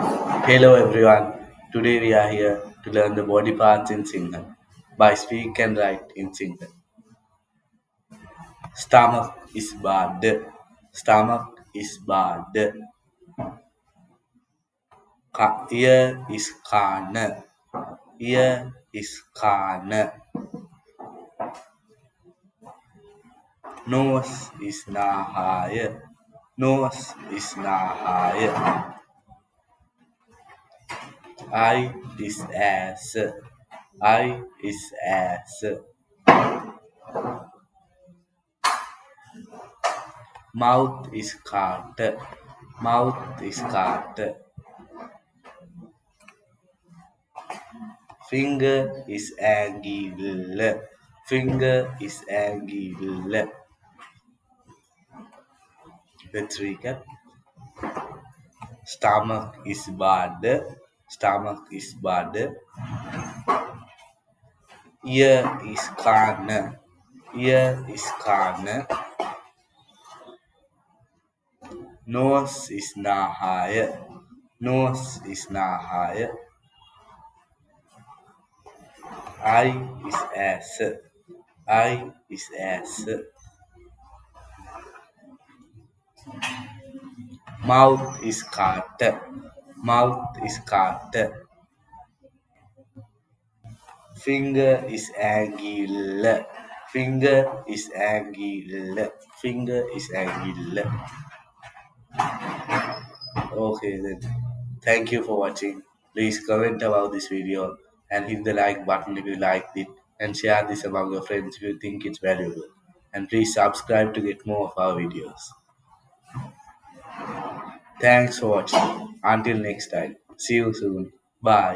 Hello everyone. Today we are here to learn the body parts in Sinhala by speak and write in Sinhala. Stomach is bad. Stomach is bad. Ear is kana. Ear is kana. Nose is nahaya. Nose is nahaya. Eye is ass. Eye is ass. Mouth is cut. Mouth is cut. Finger is angular. Finger is angular. Let's recap. Stomach is bad. Stomach is bad. Ear is kana. Ear is kana. Nose is nahaya. Nose is nahaya. Eye is ass. Eye is ass. Mouth is cut. Mouth is cut. Finger is angular. Finger is angular. Finger is angular. Okay then. Thank you for watching. Please comment about this video and hit the like button if you liked it and share this among your friends if you think it's valuable. And please subscribe to get more of our videos. Thanks for watching. Until next time. See you soon. Bye.